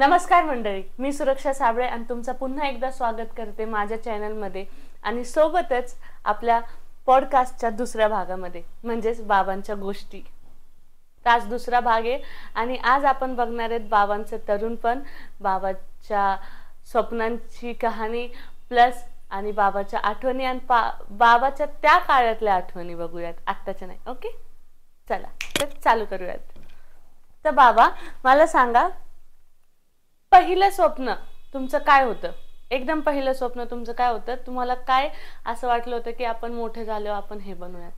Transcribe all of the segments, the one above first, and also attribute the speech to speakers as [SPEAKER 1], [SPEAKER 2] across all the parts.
[SPEAKER 1] नमस्कार मंडळी, मी सुरक्षा साबळे आणि तुमचं पुन्हा एकदा स्वागत करते माझ्या चॅनलमध्ये आणि सोबतच आपल्या पॉडकास्टच्या दुसऱ्या भागामध्ये म्हणजेच बाबांच्या गोष्टी. आज दुसरा भाग आहे आणि आज आपण बघणार आहेत बाबांचं तरुणपण, बाबाच्या स्वप्नांची कहाणी प्लस आणि बाबाच्या आठवणी आणि बाबाच्या त्या काळातल्या आठवणी बघूयात, आत्ताच्या नाही. ओके, चला तर चालू करूयात. तर बाबा मला सांगा, पहिलं स्वप्न तुमचं काय होतं? एकदम पहिलं स्वप्न तुमचं काय होतं? तुम्हाला काय असं वाटलं होतं की आपण मोठे झालो, आपण हे बनूयात?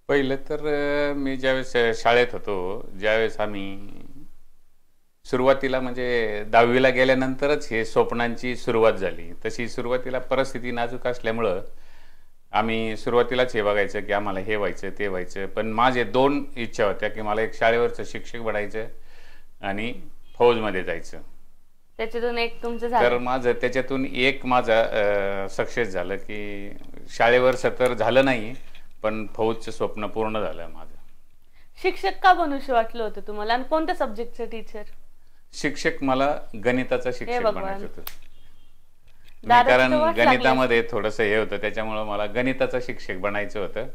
[SPEAKER 2] पहिलं तर मी ज्यावेळेस शाळेत होतो, ज्यावेळेस आम्ही सुरुवातीला म्हणजे 10वीला गेल्यानंतरच हे स्वप्नांची सुरुवात झाली. तशी सुरुवातीला परिस्थिती नाजूक असल्यामुळं आम्ही सुरुवातीलाच हे बघायचं की आम्हाला हे व्हायचं ते व्हायचं. पण माझे 2 इच्छा होत्या की मला एक शाळेवरचं शिक्षक बनायचं आणि फौजमध्ये जायचं.
[SPEAKER 1] त्याच्यातून एक तुमचं झालं?
[SPEAKER 2] तर माझं त्याच्यातून एक माझा सक्सेस झालं की शाळेवरचं तर झालं नाही, पण फौजचं स्वप्न पूर्ण झालं माझं.
[SPEAKER 1] शिक्षक का बनूशी वाटलं होतं तुम्हाला आणि कोणत्या सब्जेक्टचे टीचर?
[SPEAKER 2] शिक्षक मला गणिताचा शिक्षक बनायचं होतं. कारण गणितामध्ये थोडंसं हे होतं, त्याच्यामुळं मला गणिताचा शिक्षक बनायचं होतं.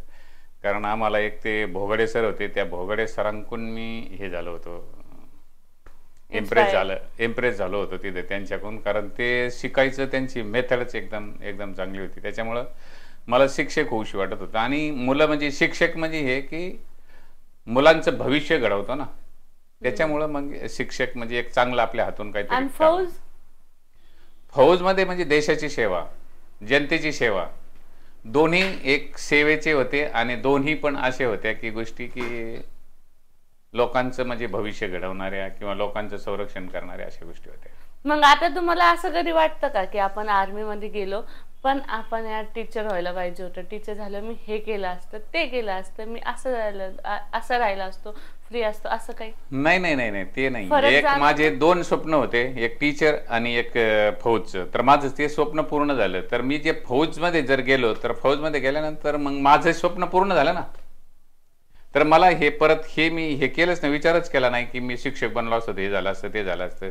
[SPEAKER 2] कारण आम्हाला एक ते भोगडे सर होते, त्या भोगडे सरांकडून मी हे झालो होतो, इम्प्रेस झालो होतो तिथे त्यांच्याकडून. कारण ते शिकायचं, त्यांची मेथडच एकदम चांगली होती. त्याच्यामुळं मला शिक्षक होऊशी वाटत होतं. आणि मुलं म्हणजे शिक्षक म्हणजे हे की मुलांचं भविष्य घडवतो ना, त्याच्यामुळं मग शिक्षक म्हणजे एक चांगलं आपल्या हातून काहीतरी. फौजमध्ये म्हणजे देशाची सेवा, जनतेची सेवा, दोन्ही एक सेवेचे होते आणि दोन्ही पण असे होत्या की गोष्टी की लोकांचं म्हणजे भविष्य घडवणाऱ्या किंवा लोकांचं संरक्षण करणाऱ्या अशा गोष्टी होत्या.
[SPEAKER 1] मग आता तुम्हाला असं कधी वाटतं का की आपण आर्मी मध्ये गेलो पण आपण यार टीचर व्हायला पाहिजे होतं, टीचर झालं मी हे केलं असतं ते केलं असतं, मी असं राहिला असतो, फ्री असतो, असं काही?
[SPEAKER 2] नाही ते नाही. एक माझे 2 स्वप्न होते, एक टीचर आणि एक फौजचं. तर माझं ते स्वप्न पूर्ण झालं. तर मी जे फौजमध्ये जर गेलो तर फौजमध्ये गेल्यानंतर मग माझं स्वप्न पूर्ण झालं ना. तर मला हे परत मी हे केलंच नाही, विचारच केला नाही की मी शिक्षक बनलो असतो, हे झालं असतं ते झालं असतं.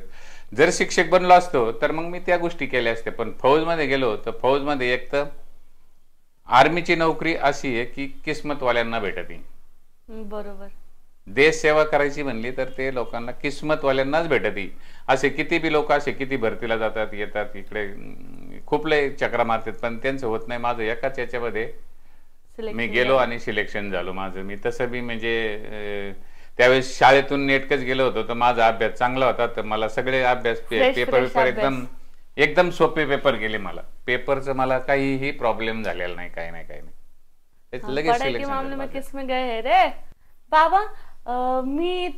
[SPEAKER 2] जर शिक्षक बनलो असतो तर मग मी त्या गोष्टी केल्या असत्या. पण फौजमध्ये गेलो तर फौजमध्ये एक तर आर्मीची नोकरी अशी आहे की किस्मतवाल्यांना भेटते.
[SPEAKER 1] बरोबर.
[SPEAKER 2] देश सेवा करायची म्हणली तर ते लोकांना किस्मतवाल्यांनाच भेटते. असे किती बी लोक असे किती भरतीला जातात, येतात, इकडे खूप लय चक्रा मारतात, पण त्यांचं होत नाही. माझं एकाच याच्यामध्ये मी गेलो आणि सिलेक्शन झालो माझं. मी तसं बी म्हणजे त्यावेळेस शाळेतून नेटकच गेलो होतो, तर माझा अभ्यास चांगला होता. तर मला सगळे अभ्यास पेपर एकदम सोपे पेपर गेले. मला पेपरचं मला काहीही प्रॉब्लेम झालेला नाही, काही नाही. लगेच
[SPEAKER 1] सिलेक्शन रे बाबा.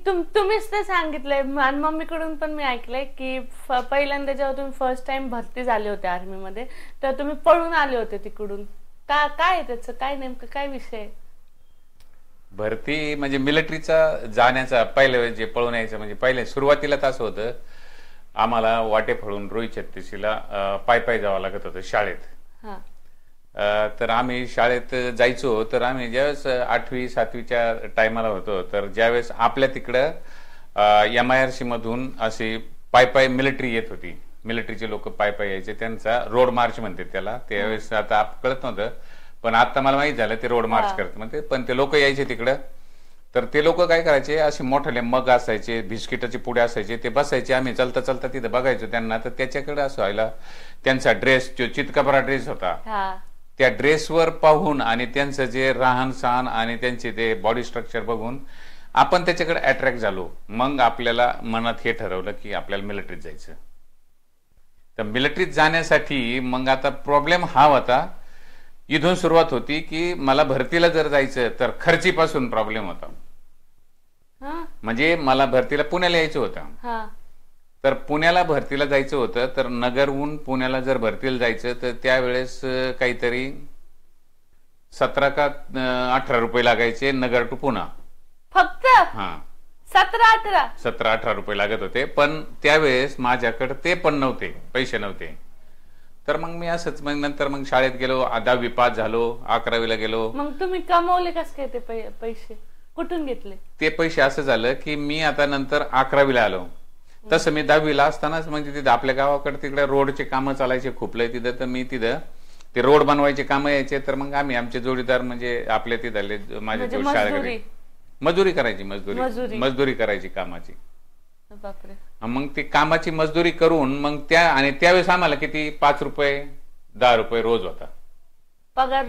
[SPEAKER 1] तुम्हीच ते सांगितलंय आणि मम्मीकडून पण मी ऐकलंय की पहिल्यांदा जेव्हा तुम्ही फर्स्ट टाइम भरती झाले होते आर्मी मध्ये तेव्हा तुम्ही पळून आले होते तिकडून. काय त्याचं काय नेमकं काय विषय?
[SPEAKER 2] भरती म्हणजे मिलिटरीचा जाण्याचा पहिलं जे पळून यायचं म्हणजे पहिले सुरुवातीला असं होतं, आम्हाला वाटे फळून रोई छत्तीसीला पाय जावं लागत होतं शाळेत. तर आम्ही शाळेत जायचो. तर आम्ही ज्यावेळेस 8वी 7वीच्या टायमाला होतो, तर ज्यावेळेस आपल्या तिकडं MIRC मधून अशी पाय मिलिटरी येत होती. मिलिटरीचे लोक पाय यायचे, त्यांचा रोड मार्च म्हणते त्याला. त्यावेळेस आता कळत नव्हतं, पण आता मला माहित झालं ते रोड मार्च करत म्हणते. पण ते लोक यायचे तिकडं. तर ते लोक काय करायचे, असे मोठे मग असायचे, बिस्किटाचे पुढे असायचे, ते बसायचे. आम्ही चलता तिथं बघायचो त्यांना. तर त्याच्याकडे असं व्हायला त्यांचा ड्रेस जो चितकबरा ड्रेस होता, त्या ड्रेसवर पाहून आणि त्यांचं जे राहण सहन आणि त्यांचे ते बॉडी स्ट्रक्चर बघून आपण त्याच्याकडे अट्रॅक्ट झालो. मग आपल्याला मनात हे ठरवलं की आपल्याला मिलिटरीत जायचं. तर मिलिटरीत जाण्यासाठी मग आता प्रॉब्लेम हा होता, इथून सुरुवात होती की मला भरतीला जर जायचं तर खर्चीपासून प्रॉब्लेम होता. म्हणजे मला भरतीला पुण्याला यायचं होतं. तर पुण्याला भरतीला जायचं होतं, तर नगरहून पुण्याला जर भरतीला जायचं तर त्यावेळेस काहीतरी 17 का 18 रुपये लागायचे नगर टू पुणा
[SPEAKER 1] फक्त.
[SPEAKER 2] 17-18 रुपये लागत होते. पण त्यावेळेस माझ्याकडे ते पण नव्हते, पैसे नव्हते. तर मग मी असंच मग नंतर मग शाळेत गेलो, 10वी पास झालो, 11वीला गेलो.
[SPEAKER 1] मग तुम्ही कमवले कस काय ते पैसे? कुठून घेतले
[SPEAKER 2] ते पैसे? असं झालं की मी आता नंतर 11वीला आलो, तसं मी 10वीला असतानाच म्हणजे तिथं आपल्या गावाकडे तिकडे रोडचे कामं चालायचे खूप लय तिथं, तर मी तिथं ते रोड बनवायचे कामं यायचे, तर मग आम्ही आमचे जोडीदार म्हणजे आपले तिथले माझे जो शाळेकडे मजुरी करायची, मजदुरी करायची कामाची.
[SPEAKER 1] बापरे.
[SPEAKER 2] मग ती कामाची मजदुरी करून मग त्यावेळेस आम्हाला किती 5 रुपये 10 रुपये रोज होता
[SPEAKER 1] पगार.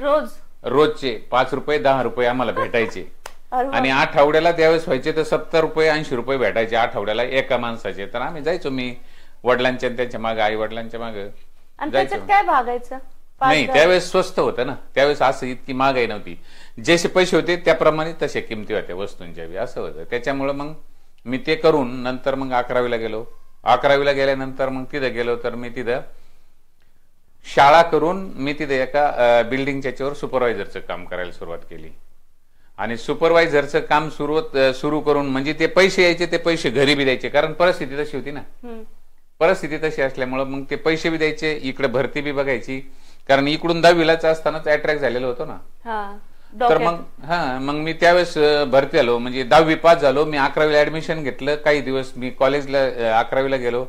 [SPEAKER 2] रोजचे 5 रुपये 10 रुपये आम्हाला भेटायचे. आणि आठवड्याला त्यावेळेस व्हायचे तर 70 रुपये 80 रुपये भेटायचे आठवड्याला एका माणसाचे. तर आम्ही जायचो, मी वडिलांच्या त्यांच्या मागे, आई वडिलांच्या मागे
[SPEAKER 1] जायचो. काय भागायचं?
[SPEAKER 2] नाही, त्यावेळेस स्वस्त होतं ना, त्यावेळेस असं इतकी महागाई नव्हती, जसे पैसे होते त्याप्रमाणे तशा किमती होत्या वस्तूंच्या बी, असं होतं. त्याच्यामुळे मग मी ते करून नंतर मग 11वीला गेलो. 11वीला गेल्यानंतर मग तिथं गेलो, तर मी तिथं शाळा करून मी तिथे एका बिल्डिंगच्या याच्यावर सुपरवायझरचं काम करायला सुरुवात केली. आणि सुपरवायझरचं काम सुरू करून म्हणजे ते पैसे यायचे, ते पैसे घरी बी द्यायचे, कारण परिस्थिती तशी होती ना. परिस्थिती तशी असल्यामुळे मग ते पैसे बी द्यायचे, इकडे भरती बी बघायची, कारण इकडून 10वीलाच असतानाच अट्रॅक्ट झालेलो होतो ना. तर मग मी त्यावेळेस भरती आलो, म्हणजे 10वी पास झालो. मी 11वीला ऍडमिशन घेतलं. काही दिवस मी कॉलेजला 11वीला गेलो.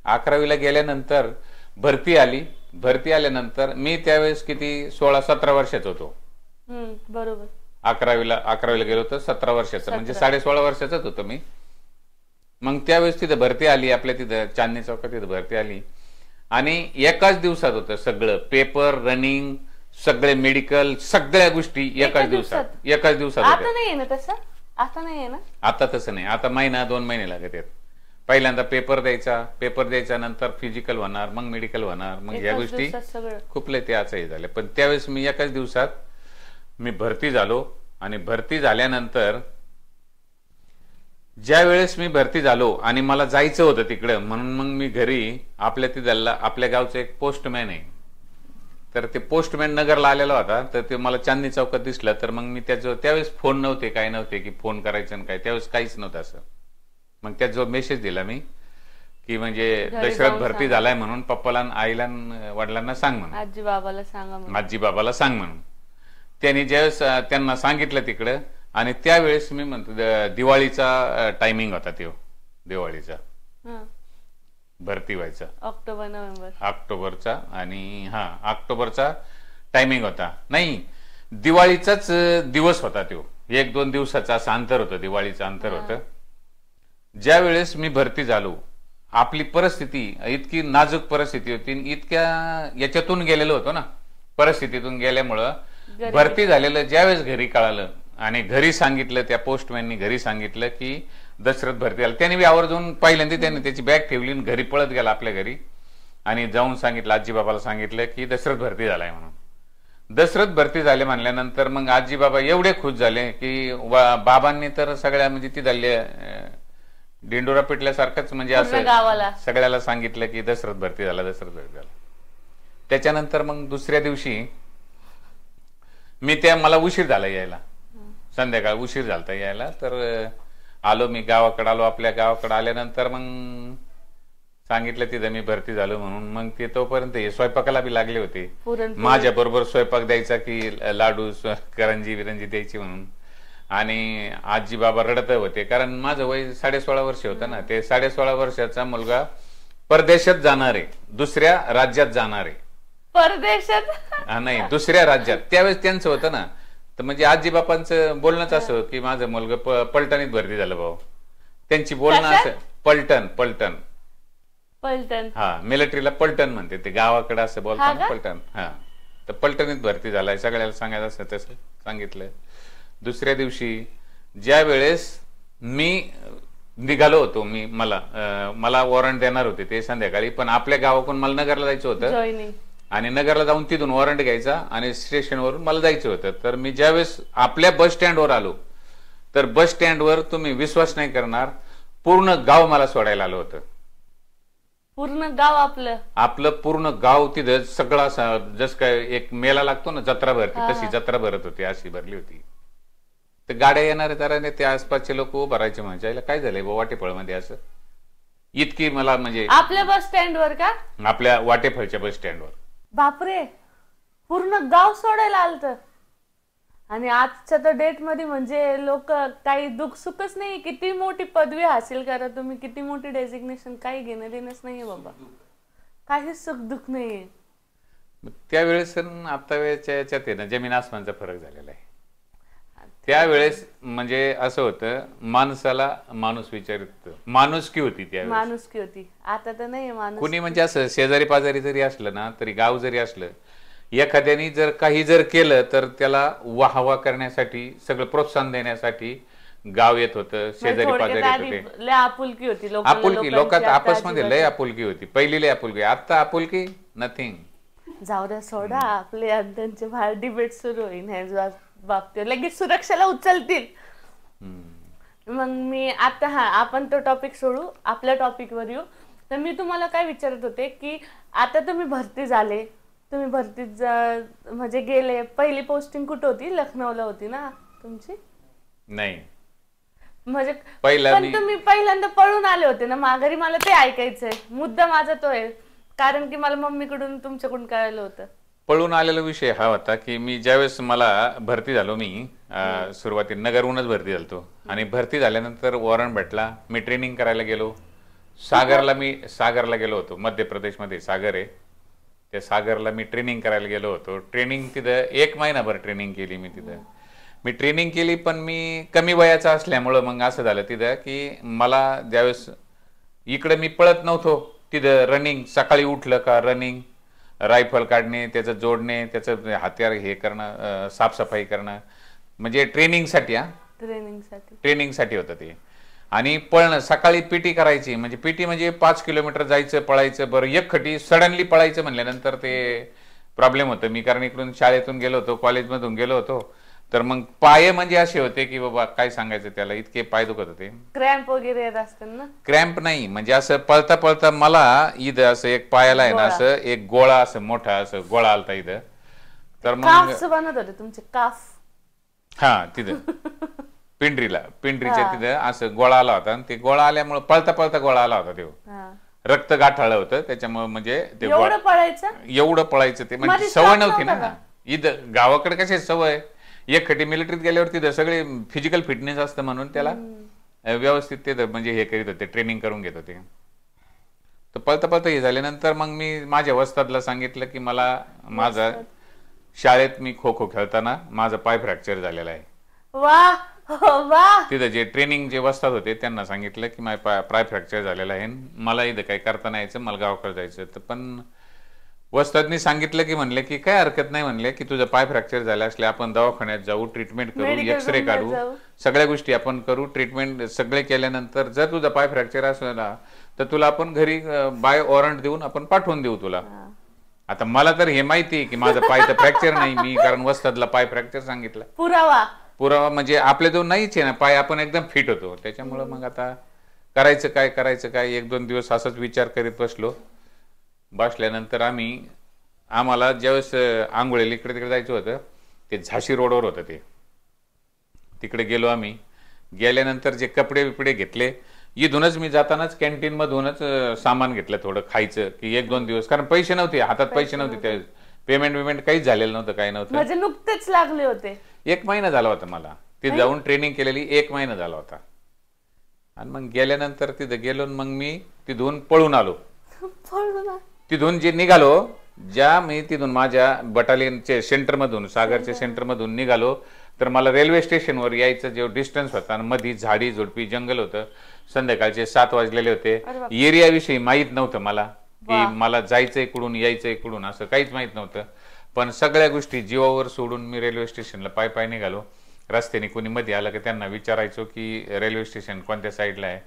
[SPEAKER 2] 11वीला गेल्यानंतर भरती आली. भरती आल्यानंतर मी त्यावेळेस किती 16-17 वर्षाचा होतो.
[SPEAKER 1] बरोबर.
[SPEAKER 2] 11वीला गेलो तर 17 वर्षाचा, म्हणजे 16.5 वर्षाचाच होतो मी. मग त्यावेळेस तिथं भरती आली, आपल्या तिथं चांदणी चौकात तिथं भरती आली. आणि एकाच दिवसात होतं सगळं, पेपर, रनिंग, सगळे मेडिकल, सगळ्या गोष्टी एकाच दिवसात
[SPEAKER 1] आता नाही ना तसं? आता नाही ना?
[SPEAKER 2] आता तसं नाही. आता महिना 2 महिने लागत आहेत. पहिल्यांदा पेपर द्यायचा, नंतर फिजिकल होणार, मग मेडिकल होणार, मग या गोष्टी खूप लय ते असंही झाले. पण त्यावेळेस मी एकाच दिवसात मी भरती झालो. आणि भरती झाल्यानंतर ज्या वेळेस मी भरती झालो आणि मला जायचं होतं तिकडं, म्हणून मग मी घरी आपल्या गावचं एक पोस्टमॅन आहे, तर ते पोस्टमॅन नगरला आलेला होता. तर ते मला चांदणी चौकात दिसलं. तर मग मी त्यावेळेस फोन नव्हते, काय नव्हते की फोन करायचं आणि काय, त्यावेळेस काहीच नव्हतं असं. मग त्यात जो मेसेज दिला मी की म्हणजे दशरथ भरती झालाय म्हणून पप्पाला, आईला, वडिलांना सांग म्हणून, आजी बाबाला सांग म्हणून. त्यांनी ज्यावेळेस त्यांना सांगितलं तिकडं, आणि त्यावेळेस मी म्हणतो दिवाळीचा टायमिंग होता, दिवाळीचा भरती व्हायचा, ऑक्टोबरचा. आणि ऑक्टोबरचा टायमिंग होता. नाही, दिवाळीचाच दिवस होता तो. 1-2 दिवसाचा असं अंतर होतं, दिवाळीचं अंतर होतं. ज्या वेळेस मी भरती झालो, आपली परिस्थिती इतकी नाजूक परिस्थिती होती, इतक्या याच्यातून गेलेलो होतो ना, परिस्थितीतून गेल्यामुळं भरती झालेलं ज्यावेळेस घरी कळालं आणि घरी सांगितलं, त्या पोस्टमॅननी घरी सांगितलं की दशरथ भरती झाला. त्याने बी आवर्जून पहिल्यांदा त्याने त्याची बॅग ठेवली, घरी पळत गेला आपल्या घरी आणि जाऊन सांगितलं, आजी बाबाला सांगितलं की दशरथ भरती झालाय म्हणून. दशरथ भरती झाले म्हणल्यानंतर मग आजी बाबा एवढे खुश झाले की बाबांनी तर सगळ्या म्हणजे ती झाली डिंडोरा पिटल्यासारखंच, म्हणजे असं सगळ्याला सांगितलं की दशरथ भरती झाला. त्याच्यानंतर मग दुसऱ्या दिवशी मला उशीर झाला यायला, संध्याकाळ उशीर झालता यायला. तर आलो मी गावाकडे, आपल्या गावाकडे आल्यानंतर मग सांगितलं तिथं मी भरती झालो म्हणून. मग ते तोपर्यंत हे स्वयंपाकाला बी लागले होते, माझ्या बरोबर स्वयंपाक द्यायचा की लाडू, करंजी विरंजी द्यायची म्हणून. आणि आजी बाबा रडत होते, कारण माझं वय 16.5 वर्ष होतं ना. ते 16.5 वर्षाचा मुलगा परदेशात जाणार आहे, दुसऱ्या राज्यात जाणार आहे.
[SPEAKER 1] परदेशात
[SPEAKER 2] नाही, दुसऱ्या राज्यात. त्यावेळेस त्यांचं होतं ना, तर म्हणजे आजी बापांचं बोलणंच असं की माझं मुलगा पलटणीत भरती झालं भाऊ. त्यांची बोलणं असं, पलटण मिलिटरीला पलटण म्हणते ते, गावाकडे असं बोलतात पलटण. तर पलटणीत भरती झालाय, सगळ्याला सांगायचं असं तसं सांगितलं. दुसऱ्या दिवशी ज्या वेळेस मी निघालो होतो, मला वॉरंट देणार होते ते संध्याकाळी, पण आपल्या गावाकडून मला नगरला जायचं होतं आणि नगरला जाऊन तिथून वॉरंट घ्यायचा आणि स्टेशनवरून मला जायचं होतं. तर मी ज्यावेळेस आपल्या बस स्टँडवर आलो, तर बस स्टँडवर तुम्ही विश्वास नाही करणार, पूर्ण गाव मला सोडायला आलं होतं.
[SPEAKER 1] पूर्ण गाव
[SPEAKER 2] आपलं पूर्ण गाव तिथं सगळा, जस काय एक मेला लागतो ना, जत्रा भरती, तशी जत्रा भरत होती, अशी भरली होती. तर गाड्या येणारे तराने ते आसपासचे लोक उभं राहायचे, म्हणजे काय झालंय वाटेफळमध्ये असं. इतकी मला म्हणजे
[SPEAKER 1] आपल्या बस स्टँडवर का?
[SPEAKER 2] आपल्या वाटेफळच्या बस स्टँडवर.
[SPEAKER 1] बापरे, पूर्ण गाव सोडायला आलत. आणि आजच्या तर डेट मध्ये म्हणजे लोक काही दुःख सुखच नाही, किती मोठी पदवी हासिल करा तुम्ही, किती मोठी डेझिग्नेशन, काही घेणं देणंच नाहीये बाबा, काहीच सुख दुःख नाहीये.
[SPEAKER 2] त्यावेळेस आता वेळेच्या याच्यात आहे ना जमीन आसमानचा फरक झालेला आहे. त्यावेळेस म्हणजे असं होतं, माणसाला माणूस विचारित माणुसकी होती, त्यावेळेस
[SPEAKER 1] माणुसकी होती. आता तर नाही माणूस.
[SPEAKER 2] कुणी म्हणजे असं शेजारी पाजारी जरी असलं ना, तरी गाव जरी असलं, एखाद्याने जर काही जर केलं तर त्याला वाहवा करण्यासाठी, सगळं प्रोत्साहन देण्यासाठी गाव येत होतं, शेजारी पाजारी येत होते.
[SPEAKER 1] लय आपुलकी होती,
[SPEAKER 2] आपुलकी लोकात आपसमध्ये लय आपुलकी होती, पहिली लय आपुलकी. आता आपुलकी नथिंग.
[SPEAKER 1] जाऊ द्या, सोडा आपले त्यांचे बाहेर डिबेट सुरू होईल ह्या बाबतीत, लगेच सुरक्षेला उचलतील. मग मी आता आपण तो टॉपिक सोडू, आपल्या टॉपिकवर येऊ. तर मी तुम्हाला काय विचारत होते की आता तुम्ही भरती झाले, तुम्ही भरतीत म्हणजे गेले, पहिली पोस्टिंग कुठे होती? लखनौला होती ना तुमची?
[SPEAKER 2] नाही
[SPEAKER 1] म्हणजे पण तुम्ही पहिल्यांदा पळून आले होते ना माघारी, मला ते ऐकायचंय. मुद्दा माझा तो आहे, कारण की मला मम्मीकडून तुमच्याकडून कळालं होतं.
[SPEAKER 2] पळून आलेला विषय हा होता की मी ज्यावेळेस मला भरती झालो, मी सुरुवातीला नगरहूनच भरती झालो, आणि भरती झाल्यानंतर वॉरंट भेटला, मी ट्रेनिंग करायला गेलो सागरला गेलो होतो. मध्य प्रदेशमध्ये सागर आहे, त्या सागरला मी ट्रेनिंग करायला गेलो होतो. ट्रेनिंग तिथं 1 महिनाभर ट्रेनिंग केली मी तिथं. मी ट्रेनिंग केली, पण मी कमी वयाचा असल्यामुळं मग असं झालं तिथं की मला ज्यावेळेस इकडे मी पळत नव्हतो, तिथं रनिंग, सकाळी उठलं का रनिंग, रायफल काढणे, त्याचं जोडणे, त्याचं हत्यार हे करणं, साफसफाई करणं, म्हणजे ट्रेनिंगसाठी ट्रेनिंगसाठी होतं ते. आणि पळणं, सकाळी पीटी करायची, म्हणजे पीटी म्हणजे 5 किलोमीटर जायचं, पळायचं. बरं, एक खटी सडनली पळायचं म्हणल्यानंतर ते प्रॉब्लेम होतं. मी कारण इकडून शाळेतून गेलो होतो, कॉलेजमधून गेलो होतो, तर मग पाय म्हणजे असे होते की बाबा काय सांगायचं त्याला, इतके पाय दुखत होते.
[SPEAKER 1] क्रॅम्प वगैरे येत असतात ना? क्रॅम्प
[SPEAKER 2] नाही, म्हणजे असं पळता पळता मला इथं असं एक पायाला आहे ना, असं एक गोळा, असं मोठा असं गोळा आलता इथं.
[SPEAKER 1] तर मग बनत होते तुमचे काफ?
[SPEAKER 2] हा, तिथं पिंडरीच्या तिथं असं गोळा आला होता, आणि ते गोळा आल्यामुळे पळता पळता गोळा आला होता, तेव्हा रक्त गाठाळं होतं त्याच्यामुळे. म्हणजे ते एवढं पळायचं ते म्हणजे सवय नव्हती ना. इथं गावाकडे कशी सवय, एक खटी मिलिटरीत गेल्यावर तिथं सगळे फिजिकल फिटनेस असतं म्हणून त्याला व्यवस्थित ते म्हणजे हे करीत होते, ट्रेनिंग करून घेत होते. तर पळता पळता हे झाल्यानंतर मग मी माझ्या वस्तादला सांगितलं की मला माझा शाळेत मी खो खो खेळताना माझा पाय फ्रॅक्चर झालेला आहे. तिथं जे ट्रेनिंग जे वस्ताद होते त्यांना सांगितलं की माझा पाय फ्रॅक्चर झालेला आहे, मला इथं काही करता नाही यायचं, मला गावाकडे जायचं. तर पण वस्तादनी सांगितलं की म्हणले की काय हरकत नाही, म्हणले की तुझं पाय फ्रॅक्चर झालं असले आपण दवाखान्यात जाऊ, ट्रीटमेंट करू, एक्सरे काढू, सगळ्या गोष्टी आपण करू. ट्रीटमेंट सगळे केल्यानंतर जर तुझा पाय फ्रॅक्चर असला तर तुला आपण घरी बाय वॉरंट देऊन आपण पाठवून देऊ तुला. आता मला तर हे माहिती आहे की माझा पाय तर फ्रॅक्चर नाही, मी कारण वस्तादला पाय फ्रॅक्चर सांगितलं. पुरावा म्हणजे आपल्या जो नाहीच आहे ना पाय, आपण एकदम फिट होतो. त्याच्यामुळं मग आता करायचं काय 1-2 दिवस असाच विचार करीत बसल्यानंतर आम्हाला ज्यावेळेस आंघोळीला इकडे तिकडे जायचं होतं, ते झाशी रोडवर होतं, ते तिकडे गेलो आम्ही. गेल्यानंतर जे कपडे बिपडे घेतले, इथूनच मी जातानाच कॅन्टीन मधूनच सामान घेतलं थोडं खायचं, की 1-2 दिवस, कारण पैसे नव्हते हातात, पैसे नव्हते त्यावेळेस, पेमेंट काहीच झालेलं नव्हतं, काही नव्हतं.
[SPEAKER 1] म्हणजे नुकतेच लागले होते.
[SPEAKER 2] 1 महिना झाला होता मला ते जाऊन, ट्रेनिंग केलेली 1 महिना झाला होता. आणि मग गेल्यानंतर तिथं गेलो, मग मी तिथून पळून आलो. तिथून जे निघालो, मी तिथून माझ्या बटालियनचे सेंटरमधून, सागरच्या सेंटरमधून निघालो, तर मला रेल्वे स्टेशनवर यायचं जे डिस्टन्स होता, मध्ये झाडी झुडपी जंगल होतं, संध्याकाळचे 7 वाजलेले होते. एरियाविषयी माहीत नव्हतं मला, की मला जायचंय कुठून, यायचंय कुठून, असं काहीच माहित नव्हतं. पण सगळ्या गोष्टी जीवावर सोडून मी रेल्वे स्टेशनला पाय निघालो. रस्त्याने कोणी मध्ये आलं की त्यांना विचारायचो की रेल्वे स्टेशन कोणत्या साईडला आहे,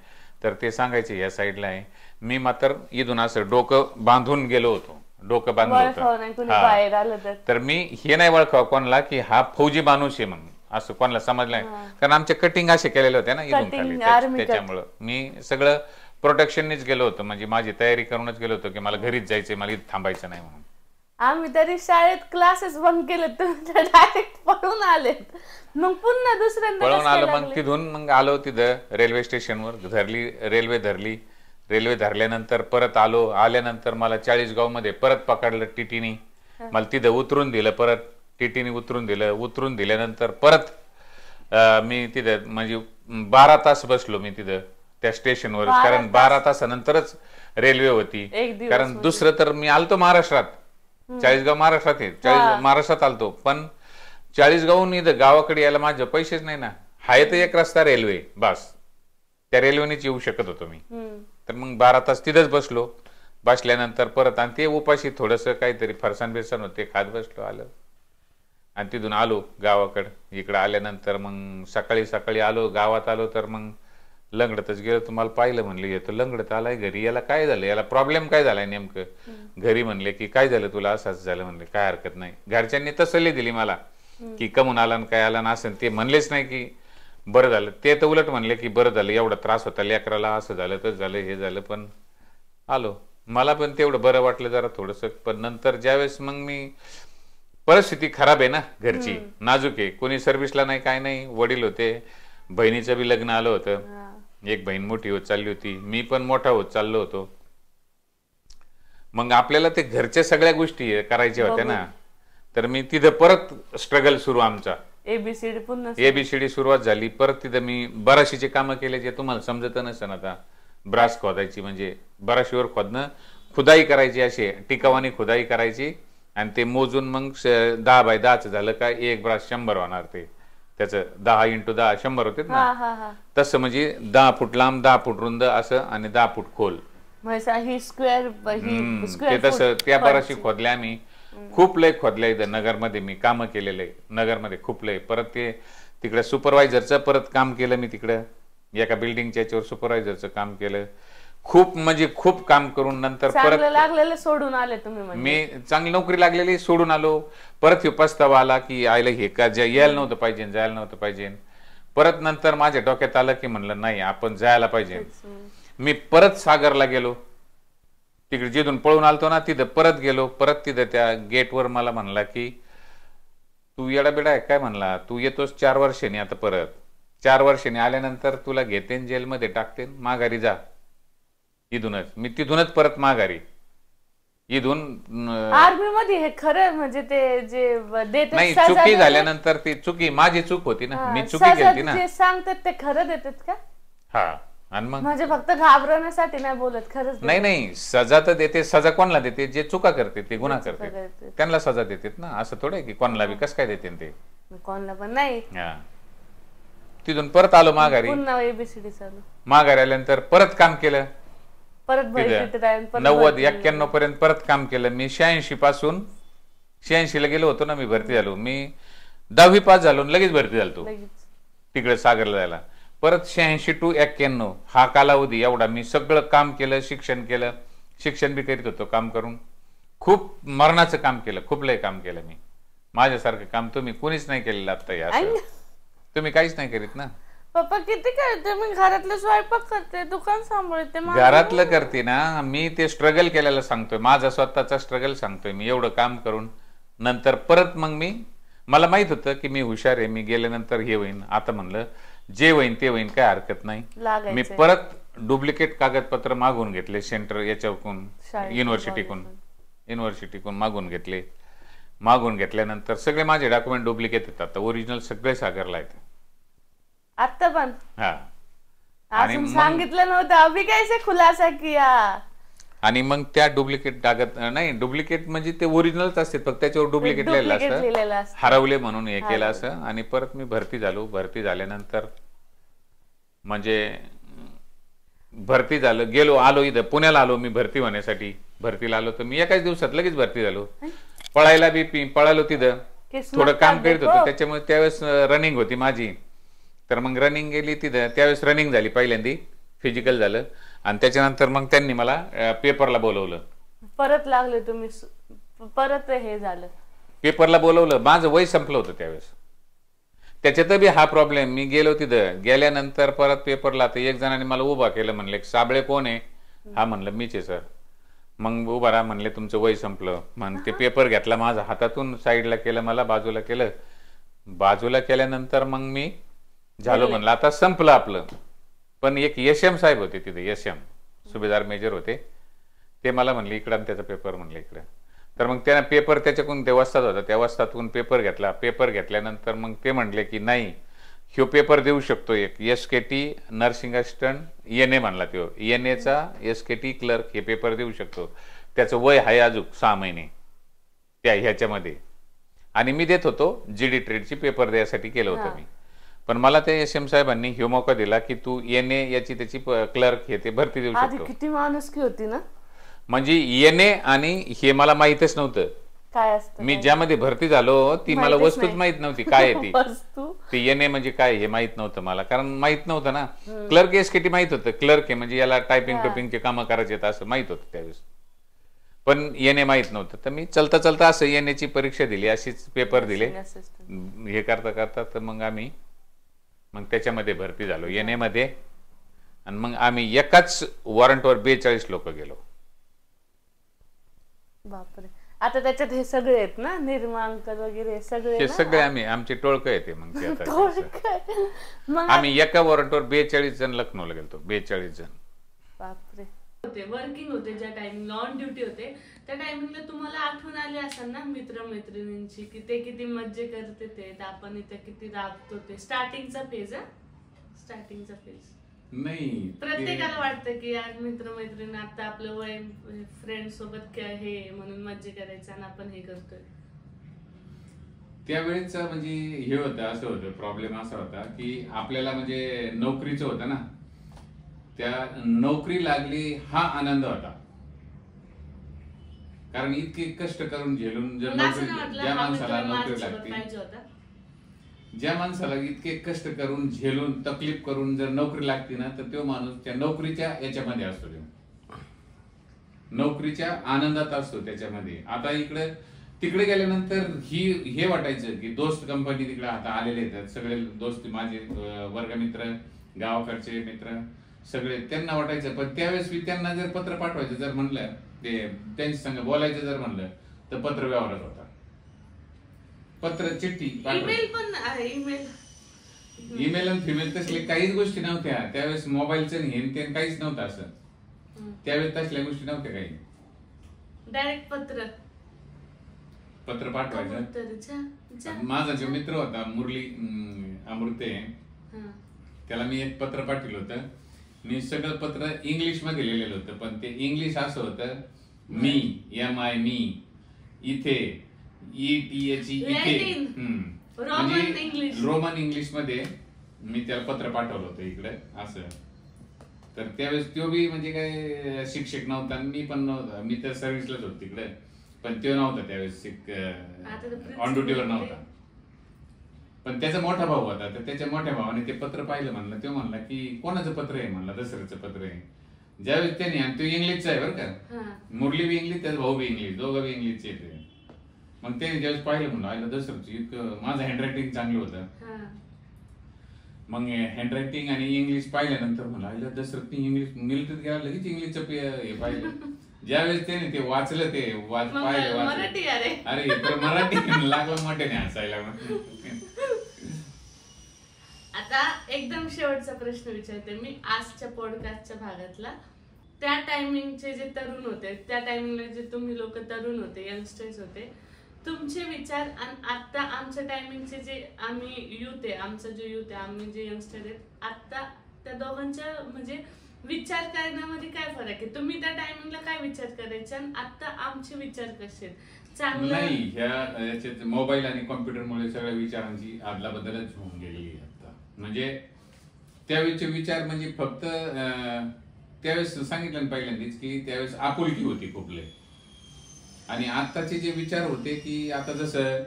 [SPEAKER 2] तर ते सांगायचे या साईडला आहे. मी मात्र इथून असं डोकं बांधून गेलो होतो, डोकं बांधलं होतं. तर मी हे नाही ओळखावं कोणाला की हा फौजी माणूस आहे म्हणून, असं कोणाला समजलं नाही, कारण आमचे कटिंग असे केलेले होते ना इथून खाली, त्याच्यामुळं मी सगळं प्रोटेक्शननेच गेलो होतो. म्हणजे माझी तयारी करूनच गेलो होतो की मला घरीच जायचंय, मला इथं थांबायचं नाही म्हणून.
[SPEAKER 1] आम्ही तरी शाळेत क्लासेस बंक केले, तुम्ही डायरेक्ट पळून आले. मग पुन्हा दुसऱ्यांदा
[SPEAKER 2] पळून आलो, मग तिथून मग आलो तिथं रेल्वे स्टेशनवर, रेल्वे धरल्यानंतर परत आलो. आल्यानंतर मला 40गाव मध्ये परत पकडलं टीटीनी, मला तिथं उतरून दिलं परत टीटीने उतरून दिलं. उतरून दिल्यानंतर परत मी तिथं म्हणजे 12 तास बसलो मी तिथं त्या स्टेशनवर, कारण 12 तासानंतरच रेल्वे होती. कारण दुसरं तर मी आलतो महाराष्ट्रात, चाळीसगाव महाराष्ट्रात आहे, महाराष्ट्रात आलतो, पण चाळीसगावहून इथं गावाकडे यायला माझे पैसेच नाही ना. हाय तर एक रस्ता रेल्वे, बस त्या रेल्वेनेच येऊ शकत होतो मी. तर मग 12 तास तिथंच बसलो. बसल्यानंतर परत आणि ते उपाशी थोडंसं काहीतरी फरसाण बिरसाण होते खात बसलो. आलं आणि तिथून आलो गावाकडं. इकडं आल्यानंतर मग सकाळी सकाळी आलो, गावात आलो तर मग लंगडतच गेलो. तुम्हाला पाहिलं म्हणले येतो लंगडत आलाय घरी, याला काय झालं, याला प्रॉब्लेम काय झालाय नेमकं. घरी म्हणले की काय झालं तुला, असंच झालं. म्हणले काय हरकत नाही. घरच्यांनी तसल्ली दिली मला की कमून आला काय आला ना असं. ते म्हणलेच नाही की बरं झालं, ते तर उलट म्हणले की बरं झालं, एवढा त्रास होता लेकराला, असं झालं तर झालं हे झालं. पण आलो, मला पण तेवढं बरं वाटलं जरा थोडंसं. पण नंतर ज्यावेळेस मग मी, परिस्थिती खराब आहे ना घरची, नाजूक आहे, कोणी सर्व्हिसला नाही काय नाही, वडील होते, बहिणीचं बी लग्न आलं होतं, एक बहीण मोठी होत चालली होती, मी पण मोठा होत चाललो होतो. मग आपल्याला ते घरच्या सगळ्या गोष्टी करायच्या होत्या ना. तर मी तिथं परत स्ट्रगल सुरू आमचा, एबीसीडी सुरुवात झाली. परत तिथं मी बराशीचे कामं केले जे तुम्हाला समजत नसेल आता. ब्रास खोदायची म्हणजे बराशीवर खोदणं, खुदाई करायची, अशी टिकावानी खुदाई करायची आणि ते मोजून मग 10 बाय 10 झालं का एक ब्रास 100 होणार. ते त्याचं 10 × 10 100 होते ना. तसं म्हणजे 10 फूट लांब, 10 फूट रुंद असं आणि 10 फूट खोल. ते तसं त्या बराशी खोदल्या आम्ही. खूप लय खोदल्या इथं नगरमध्ये मी कामं केलेले, नगरमध्ये खूप लय. परत ते तिकडे सुपरवायझरचं परत काम केलं मी, तिकडं एका बिल्डिंगच्या याच्यावर सुपरवायझरचं काम केलं. खूप म्हणजे खूप काम करून नंतर परत
[SPEAKER 1] लागलेलं सोडून आले तुम्ही.
[SPEAKER 2] मी चांगली नोकरी लागलेली सोडून आलो. परत हे पस्तावा आला की आयला हे का यायला नव्हतं पाहिजे, जायला नव्हतं पाहिजे. परत नंतर माझ्या डोक्यात आलं की म्हणलं नाही आपण जायला पाहिजे. मी परत सागरला गेलो, तिकडे जिथून पळून आलतो ना तिथं परत गेलो. परत तिथं त्या गेटवर मला म्हणला की तू येडा बेडा आहे काय, म्हणला तू येतोस 4 वर्षांनी, आता परत 4 वर्षांनी आल्यानंतर तुला घेते जेलमध्ये टाकते, माघारी जा. इथूनच मी तिथूनच परत माघारी. इथून
[SPEAKER 1] आर्मी मध्ये हे खरं म्हणजे ते जे देतात
[SPEAKER 2] नाही, चुकी झाल्यानंतर ती चुकी माझी चूक होती ना, मी चुकी केली ना.
[SPEAKER 1] जे सांगतात ते खरं देतात का?
[SPEAKER 2] हा. आणि मग
[SPEAKER 1] म्हणजे फक्त घाबरवण्यासाठी नाही बोलत, खरंच
[SPEAKER 2] नाही सजा तर देते. सजा कोणाला देते? जे चुका करते, ते गुन्हा करते, त्यांना सजा देतात ना. असं थोडं की कोणाला बी कसं काय देते ते,
[SPEAKER 1] कोणाला पण नाही.
[SPEAKER 2] तिथून परत आलो माघारी.
[SPEAKER 1] पुन्हा एबीसीडी चालू.
[SPEAKER 2] माघारी आल्यानंतर परत काम केलं,
[SPEAKER 1] परत
[SPEAKER 2] 90-91 पर्यंत परत काम केलं मी. 86 पासून 86 ला गेलो होतो ना मी, भरती झालो. मी 10वी पास झालो, लगेच भरती झालो तिकडे सागरला जायला. परत 86 to 91 हा कालावधी एवढा मी सगळं काम केलं, शिक्षण केलं, शिक्षण बी करीत होतो काम करून. खूप मरणाचं काम केलं, खूप लय काम केलं मी. माझ्यासारखं काम तुम्ही कोणीच नाही केलेलं आता. या तुम्ही काहीच नाही करीत ना.
[SPEAKER 1] पप्पा किती करते, मी घरातलं स्वयंपाक करते, दुकान सांभाळते.
[SPEAKER 2] घरातलं करते ना मी, ते स्ट्रगल केलेलं सांगतोय, माझा स्वतःचा स्ट्रगल सांगतोय मी. एवढं काम करून नंतर परत मग मला माहित होतं की मी हुशार आहे, मी गेल्यानंतर हे होईन. आता म्हणलं जे होईन ते होईन, काय हरकत नाही. मी परत डुप्लिकेट कागदपत्र मागून घेतले सेंटर याच्याकडून, युनिव्हर्सिटीकडून मागून घेतले. मागून घेतल्यानंतर सगळे माझे डॉक्युमेंट डुप्लिकेट येतात, आता ओरिजिनल सगळे सागरला आहेत
[SPEAKER 1] आता पण.
[SPEAKER 2] हा.
[SPEAKER 1] आणि सांगितलं नव्हतं, अभी कैसे खुलासा किया.
[SPEAKER 2] आणि मग त्या डुप्लिकेट कागद नाही, डुप्लिकेट म्हणजे ते ओरिजिनलच असते, फक्त त्याच्यावर डुप्लिकेट लिहिलेलं असतं, हरवले म्हणून हे केलं असं. आणि परत मी भरती झालो. भरती झाल्यानंतर म्हणजे भरती झालं, गेलो, आलो इथं पुण्याला आलो मी भरती होण्यासाठी. भरतीला आलो तर मी एकाच दिवसात लगेच भरती झालो. पळायला बी पळालो, तिथं थोडं काम करीत होतो, त्याच्यामुळे त्यावेळेस रनिंग होती माझी. तर मग रनिंग गेली तिथं, त्यावेळेस रनिंग झाली पहिल्यांदी, फिजिकल झालं. आणि त्याच्यानंतर मग त्यांनी मला पेपरला बोलवलं.
[SPEAKER 1] परत लागले तुम्ही, परत हे झालं,
[SPEAKER 2] पेपरला बोलवलं. माझं वय संपलं होतं त्यावेळेस, त्याच्यात बी हा प्रॉब्लेम. मी गेलो तिथं, गेल्यानंतर परत पेपरला तर एक जणांनी मला उभा केलं, म्हणले साबळे कोण आहे? हा म्हणलं मीच आहे सर. मग उभा राहा म्हणले, तुमचं वय संपलं. मग ते पेपर घेतला माझा हातातून, साईडला केलं, मला बाजूला केलं. बाजूला केल्यानंतर मग मी झालो, म्हणलं आता संपलं आपलं. पण एक यशम साहेब होते तिथे, यशम सुभेदार मेजर होते, ते मला म्हणले इकडं त्याचा पेपर, म्हणले इकडं. तर मग त्यानं पेपर त्याच्याकडून ते वस्ताद होता, त्या वस्तादकडून पेपर घेतला. पेपर घेतल्यानंतर मग ते म्हणले की नाही, ह्यो पेपर देऊ शकतो एक SKT नर्सिंग असिस्टंट ENA म्हणला, तो ENAचा SKT क्लर्क हे पेपर देऊ शकतो. त्याचं वय आहे अजून 6 महिने त्या ह्याच्यामध्ये. आणि मी देत होतो GD ट्रेडची पेपर द्यायसाठी केलं होतं मी. पण मला ते SM साहेबांनी ह्यो मौका दिला की तू ENA याची त्याची क्लर्क हे ते भरती देऊ शकतो.
[SPEAKER 1] किती माणुसकी होती ना.
[SPEAKER 2] म्हणजे ENA आणि हे मला माहितच नव्हतं
[SPEAKER 1] काय असतं.
[SPEAKER 2] मी ज्यामध्ये भरती झालो ती मला वस्तूच माहित नव्हती काय आहे ती ENA म्हणजे काय हे माहित नव्हतं मला, कारण माहित नव्हतं ना. क्लर्क SKT माहित होतं, क्लर्क आहे म्हणजे याला टायपिंग टोपिंगचे कामं करायचे असं माहित होतं त्यावेळेस, पण ENA माहित नव्हतं. तर मी चलता चलता असं ENA ची परीक्षा दिली, अशीच पेपर दिले हे करता करता. तर मग त्याच्यामध्ये भरती झालो ENA मध्ये. आणि मग आम्ही एकाच वॉरंटवर 42 लोक गेलो.
[SPEAKER 1] बापरे. आता त्याच्यात हे सगळे आहेत ना, निर्मांक वगैरे सगळे,
[SPEAKER 2] हे सगळे आम्ही आमचे टोळकं येते. मग आम्ही एका वॉरंटवर 42 जण लखनौला गेलो. 42 जण.
[SPEAKER 1] बापरे. होते वर्किंग होते ज्या टाइमिंगला, ऑन ड्युटी होते त्या टाइमिंगला तुम्हाला आठवण आली असेल ना मित्रमैत्रिणींची की ते किती मज्जे करते ते, आपण इथे किती राबतो ते. स्टार्टिंगचा फेज स्टार्टिंगचा फेज
[SPEAKER 2] नाही,
[SPEAKER 1] प्रत्येकाला वाटतं की यार मित्रमैत्रीण आता आपलं वय फ्रेंड सोबत हे म्हणून मज्जे करायचं आणि आपण हे करतोय.
[SPEAKER 2] त्यावेळेच म्हणजे हे होतं, असं होतं, प्रॉब्लेम असा होता की आपल्याला म्हणजे नोकरीचं होतं ना, त्या नोकरी लागली हा आनंद होता. कारण इतके कष्ट करून झेलून जर नोकरी, ज्या माणसाला नोकरी लागते, ज्या माणसाला इतके कष्ट करून झेलून तकलीफ करून जर नोकरी लागते ना, तर तो माणूस त्या नोकरीच्या याच्यामध्ये असतो, नोकरीच्या आनंदात असतो त्याच्यामध्ये. आता इकडे तिकडे गेल्यानंतर हे वाटायचं की दोस्त कंपनी तिकडे आता आलेले आहेत, सगळे दोस्त माझे वर्गमित्र, गावाकडचे मित्र सगळे, त्यांना वाटायचं. पण त्यावेळेस मी त्यांना जर पत्र पाठवायचं जर म्हणलं, ते त्यांच्या संग बोलायचं जर म्हणलं, तर पत्र व्यवहारच होता. पत्र चिठ्ठी, ईमेल आणि फिमेल तसले काहीच गोष्टी नव्हत्या त्यावेळेस. मोबाईलचं हे काहीच नव्हतं असं त्यावेळेस, तसल्या गोष्टी नव्हत्या काही.
[SPEAKER 1] डायरेक्ट
[SPEAKER 2] पत्र पाठवायचं. माझा जो मित्र होता मुरली अमृते, त्याला मी एक पत्र पाठवलं होतं. मी सगळं पत्र इंग्लिश मध्ये लिहिलेलं होतं, पण ते इंग्लिश असं होतं, मी मी इथे इथे रोमन इंग्लिश मध्ये मी त्याला पत्र पाठवलं होतं इकडे असं. तर त्यावेळेस तो बी म्हणजे काय शिक्षक नव्हता, मी पण नव्हता, मी तर सर्व्हिसलाच होतो तिकडे, पण तो नव्हता त्यावेळेस ऑन ड्युटीवर नव्हता. पण त्याचा मोठा भाऊ होता, तर त्याच्या मोठ्या भावाने ते पत्र पाहिलं. म्हणलं, तो म्हणला की कोणाचं पत्र आहे, म्हणला दसऱ्याचं पत्र आहे. ज्यावेळेस त्याने, आणि तो इंग्लिशचा आहे बरं का, मुरली बी इंग्लिश, त्याचा भाऊ बी इंग्लिश, दोघं बी इंग्लिशचे येते. मग त्याने ज्यावेळेस पाहिलं म्हणलं आयला दसऱ्याचं, इतकं माझं हँडरायटिंग चांगलं होतं. मग हँडरायटिंग आणि इंग्लिश पाहिल्यानंतर म्हणलं आयला दसऱ्यात इंग्लिश, मिलिटरीत गेला लगेच इंग्लिशचं हे पाहिलं. ज्यावेळेस त्याने ते वाचलं, ते पाहिलं, अरे तर मराठी लागलं मोठ्याने हसायला.
[SPEAKER 1] आता एकदम शेवटचा प्रश्न विचारते मी आजच्या पॉडकास्टच्या भागातला. त्या टायमिंगचे जे तरुण होते, त्या टायमिंगला जे तुम्ही लोक तरुण होते, यंगस्टर्स होते, तुमचे विचार आणि आता आमच्या टायमिंगचे जे आम्ही युथ आहे, आमचा जो युथ आहे, आम्ही जे यंगस्टर आहेत, आता त्या दोघांच्या म्हणजे विचार करण्यामध्ये काय फरक आहे? तुम्ही त्या टायमिंगला काय विचार करायचे आणि आता आमचे विचार कसे आहेत? चांगलं
[SPEAKER 2] नाही, ह्या मोबाईल आणि कॉम्प्युटरमुळे सगळ्या विचारांची आदला बदलच होऊन गेलेली आहे आता. म्हणजे त्यावेळेचे विचार म्हणजे फक्त त्यावेळेस सांगितलं ना पहिल्यांदाच की त्यावेळेस आपुलकी होती खूप लय. आणि आताचे जे विचार होते की आता जसं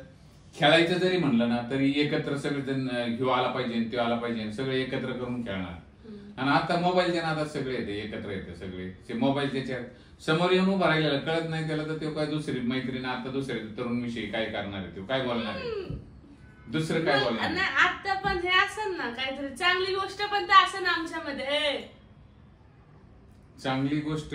[SPEAKER 2] खेळायचं जरी म्हणलं ना तरी एकत्र सगळेजण ह्यो आला पाहिजे, त्यो आला पाहिजे, सगळे एकत्र करून खेळणार. आणि आता मोबाईलच्या नादात सगळे येते, एकत्र येते सगळे. ते मोबाईल त्याच्या समोर येऊन उभा राहिलेला कळत नाही त्याला, तर तो काय दुसरी मैत्रीण आता दुसऱ्या तरुण विषयी काय करणार आहे, तो काय बोलणार आहे, दुसरं काय बोलणार.
[SPEAKER 1] आता पण हे असं ना काहीतरी चांगली गोष्ट पण तर असं ना आमच्यामध्ये
[SPEAKER 2] चांगली गोष्ट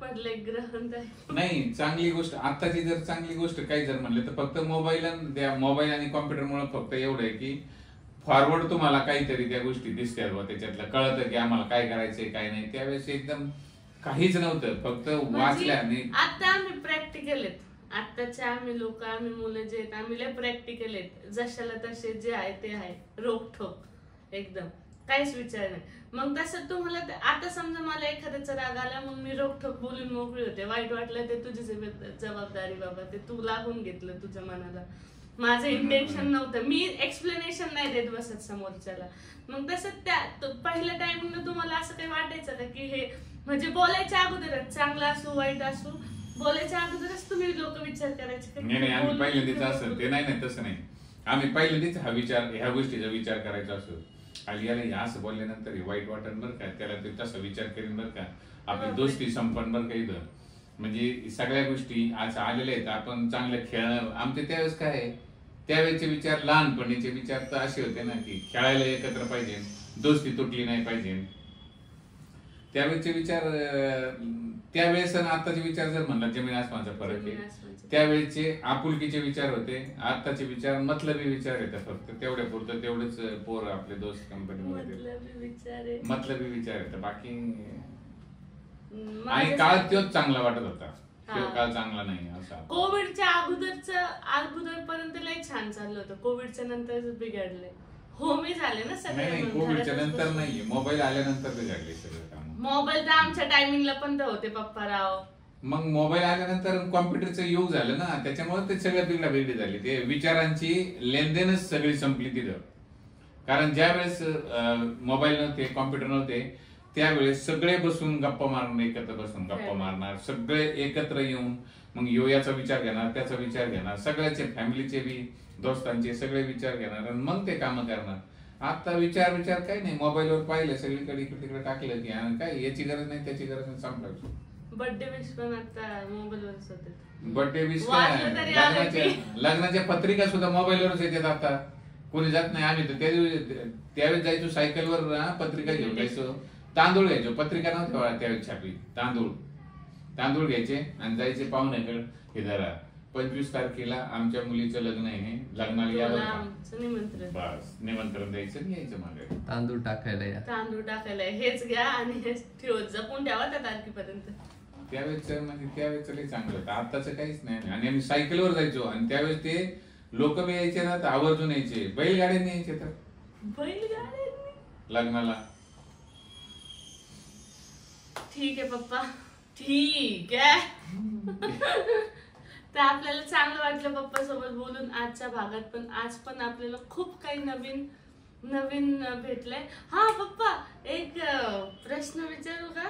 [SPEAKER 1] पडले ग्रहण
[SPEAKER 2] नाही. चांगली गोष्ट आताची जर चांगली गोष्ट काही जर म्हणले तर फक्त मोबाईल आणि कॉम्प्युटरमुळे फक्त एवढं आहे की फॉरवर्ड तुम्हाला काहीतरी त्या गोष्टी दिसतात व त्याच्यातलं कळतं की आम्हाला काय करायचंय काय नाही. त्यावेळेस एकदम काहीच नव्हतं, फक्त वाचल्या. आणि
[SPEAKER 1] आता आम्ही प्रॅक्टिकल आहेत, आत्ताचे आम्ही लोक, आम्ही मुलं जे आहेत, आम्ही लय प्रॅक्टिकल आहेत. जशाला तसे जे आहे ते आहे, रोखठोक एकदम, काहीच विचार नाही. मग तसं तुम्हाला आता समजा मला एखाद्याचा राग आला, मग मी रोखठोक बोलून मोकळी होते. वाईट वाटलं ते तुझी जबाबदारी बाबा, ते तू लागून घेतलं तुझ्या मनाला, माझं इंटेन्शन नव्हतं. मी एक्सप्लेनेशन नाही देत बसत समोरच्याला. मग तसं त्या पहिल्या टाइमला तुम्हाला असं काही वाटायचं का की हे म्हणजे बोलायच्या अगोदरच, चांगला असू वाईट असू, बोलायच्या अगोदरच तुम्ही लोक विचार करायचे?
[SPEAKER 2] नाही, आम्ही पहिल्यांदाच असं ते नाही, तसं नाही. आम्ही पहिल्यांदाच हा विचार, ह्या गोष्टीचा विचार करायचा असतो. आणि याला असं बोलल्यानंतर वाईट वाटण बरं का, त्याला ते तसा विचार करीन बरं का, आपली दोस्ती संपन्न बरं का इथं. म्हणजे सगळ्या गोष्टी आज आलेल्या आहेत. आपण चांगलं खेळणं, आमचे त्यावेळेस काय आहे, त्यावेळेचे विचार, लहानपणीचे विचार तर असे होते ना की खेळायला एकत्र पाहिजे, दोस्ती तुटली नाही पाहिजे. त्यावेळेचे विचार, त्यावेळेस आणि आताचे विचार जर म्हणला जमीन आसमानचा फरक आहे. त्यावेळेचे आपुलकीचे विचार होते, आताचे विचार मतलबी विचार येतात. फक्त तेवढ्या पुरतं तेवढेच पोर आपले दोस्त कंपनीमध्ये मतलबी विचार येतात. बाकी आणि काळ तोच चांगला वाटत होता, तो काळ चांगला नाही असा.
[SPEAKER 1] कोविडच्या अगोदरपर्यंत लय छान चाललं होतं, कोविडच्या नंतर बिघडले. होमी झाले ना सगळे.
[SPEAKER 2] नाही, कोविडच्या नंतर नाहीये, मोबाईल आल्यानंतर बिघडले सगळं काम.
[SPEAKER 1] मोबाईल तर आमच्या टायमिंगला पण तर होते पप्पा राव.
[SPEAKER 2] मग मोबाईल आल्यानंतर कॉम्प्युटरचं युग झालं ना, त्याच्यामुळे ते सगळं बिघडी झाली. ते विचारांची लेनदेनच सगळी संपली तिथं. कारण ज्या वेळेस मोबाईल नव्हते, कॉम्प्युटर नव्हते, त्यावेळेस सगळे बसून गप्पा मारणार, एकत्र बसून गप्पा मारणार, सगळे एकत्र येऊन मग याचा विचार घेणार, त्याचा विचार घेणार, सगळ्याचे फॅमिलीचे बी, दोस्तांचे सगळे विचार घेणार आणि मग ते कामं करणार. आता विचार काही नाही, मोबाईलवर पाहिलं सगळीकडे, इकडे तिकडे टाकलं की काय याची गरज नाही, त्याची गरज नाही, संपलं.
[SPEAKER 1] बर्थडे विश पण आता मोबाईलवरच होते.
[SPEAKER 2] बर्थडे विश लग्नाच्या पत्रिका सुद्धा मोबाईलवरच येतात आता. कोणी जात नाही. आम्ही तर त्यावेळेस जायचो सायकलवर, पत्रिका घेऊन जायचो, तांदूळ घ्यायचो, पत्रिका नव्हती त्यावेळेस छापी, तांदूळ घ्यायचे आणि जायचे पाहुण्याकडे, हे जरा 25 तारखेला आमच्या मुलीचं लग्न आहे, लग्नाला यावं, बस निमंत्रण द्यायचं, यायचं मागे
[SPEAKER 1] तांदूळ टाकायला हेच घ्या आणि हेच ठेवत जपून ठेवा त्या तारखेपर्यंत.
[SPEAKER 2] त्यावेळेस म्हणजे त्यावेळेस लई चांगलं होतं, आताच काहीच नाही. आणि आम्ही सायकलवर जायचो आणि त्यावेळेस ते लोक बी यायचे ना, तर आवर्जून यायचे, बैलगाड्यांनी यायचे, तर बैलगाड्यांनी लग्नाला.
[SPEAKER 1] ठीक आहे पप्पा, ठीक आहे. तर आपल्याला चांगलं वाटलं पप्पा सोबत बोलून आजच्या भागात. पण आज पण आपल्याला खूप काही नवीन भेटलंय. हा पप्पा, एक प्रश्न विचारू का?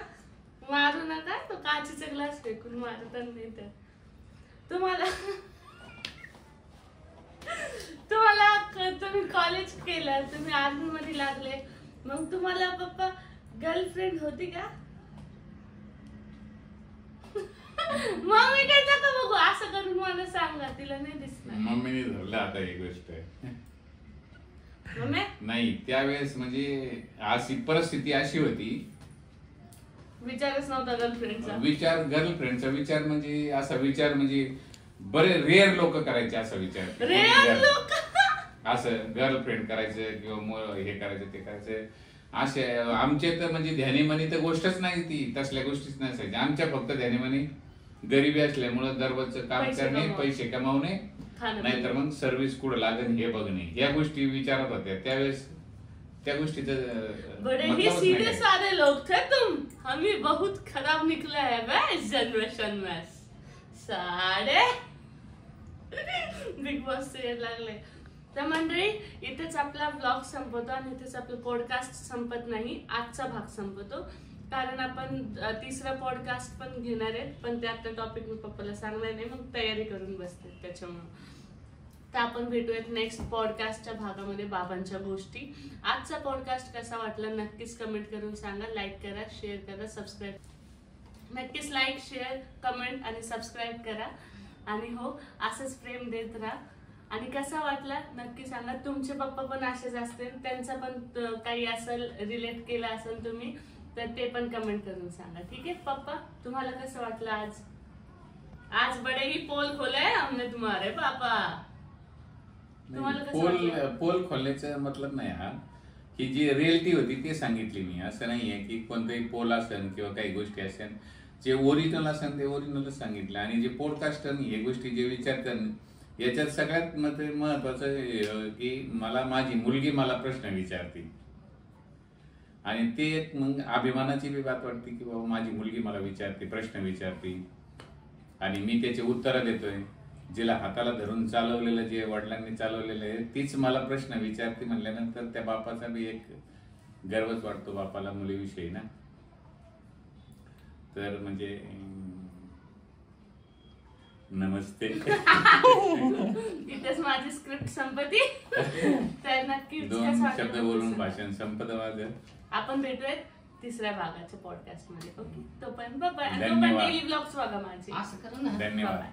[SPEAKER 1] मारू नका, तो काचेचा ग्लास फेकून मारता नाही. तर तुम्ही कॉलेज केलं, तुम्ही आर्मी मध्ये लागले, मग तुम्हाला पप्पा गर्लफ्रेंड होती का? मम्मी काय नका बघू, असं करून मला सांगा, तिला नाही दिसणार.
[SPEAKER 2] मम्मीने धरलं आता ही गोष्ट
[SPEAKER 1] मम्मी
[SPEAKER 2] नाही. त्यावेळेस म्हणजे अशी परिस्थिती अशी होती,
[SPEAKER 1] विचारच नव्हता गर्लफ्रेंडचा.
[SPEAKER 2] गर्लफ्रेंडचा विचार म्हणजे असा विचार म्हणजे बरे रेअर लोक करायचे असा विचार.
[SPEAKER 1] रेअर लोक
[SPEAKER 2] असं गर्लफ्रेंड करायचं किंवा हे करायचं ते करायचं असे आमचे तर म्हणजे ध्यानीमनी तर गोष्टच नाही ती, तसल्या गोष्टीच नसायच्या आमच्या. फक्त ध्यानीमनी गरिबी असल्यामुळं दररोजचं काम करणे, पैसे कमावणे, नाहीतर मग सर्व्हिस कुठं लागेल हे बघणे, या गोष्टी विचारत होत्या त्यावेळेस. त्या गोष्टीचं
[SPEAKER 1] बड़े ही सीधे साधे लोग थे तुम, हम ही बहुत खराब निकले है जनरेशन में साडे. बिग बॉस सिरियल लागले. तर मंडळी, इथेच आपला ब्लॉग संपवतो आणि इथेच आपलं पॉडकास्ट संपत नाही, आजचा भाग संपतो. कारण आपण तिसरा पॉडकास्ट पण घेणार आहेत, पण ते आता टॉपिक मी पप्पाला सांगणार नाही, मग तयारी करून बसते त्याच्यामुळे. तर आपण भेटूयात नेक्स्ट पॉडकास्टच्या भागामध्ये, बाबांच्या गोष्टी. आजचा पॉडकास्ट कसा वाटला नक्कीच कमेंट करून सांगा. लाईक करा, शेअर करा, सबस्क्राईब, नक्कीच लाईक, शेअर, कमेंट आणि सबस्क्राईब करा. आणि हो, असंच प्रेम देत राहा. आणि कसा वाटला नक्की सांगा. तुमचे पप्पा पण असेच असतील, त्यांचा पण काही असेल रिलेट केला असेल तुम्ही, तर ते पण कमेंट करून सांगा. ठीक आहे पप्पा, तुम्हाला कसं वाटलं आज बडे ही पोल खोले हमने तुम्हारे पापा.
[SPEAKER 2] पोल खोलण्याचा मतलब नाही हा, की जी रिअलिटी होती ती सांगितली मी. असं नाहीये की कोणताही पोल असेल किंवा काही गोष्टी असेल, जे ओरिजिनल असेल ते ओरिजिनलच सांगितलं. आणि जे पॉडकास्ट हे गोष्टी जे विचार करणं, याच्यात सगळ्यात महत्वाचं की मला माझी मुलगी मला प्रश्न विचारते, आणि ते एक मग अभिमानाची बी बात वाटते की बाबा माझी मुलगी मला विचारते, प्रश्न विचारते आणि मी त्याचे उत्तरं देतोय. जिला हाताला धरून चालवलेलं, जे वडिलांनी चालवलेलं आहे, तीच मला प्रश्न विचारते म्हणल्यानंतर त्या बापाचा बी एक गर्वच वाटतो बापाला मुलीविषयी ना. तर म्हणजे नमस्ते.
[SPEAKER 1] तिथेच माझी स्क्रिप्ट संपती. तर नक्कीच
[SPEAKER 2] दोन शब्द बोलून भाषण संपत माझं.
[SPEAKER 1] आपण भेटूयात तिसऱ्या भागाच्या पॉडकास्ट मध्ये. ओके, तोपर्यंत बाय.
[SPEAKER 2] धन्यवाद.
[SPEAKER 1] डेली ब्लॉग्स बघा माझे.
[SPEAKER 3] असं करू ना.
[SPEAKER 2] धन्यवाद.
[SPEAKER 1] बाय.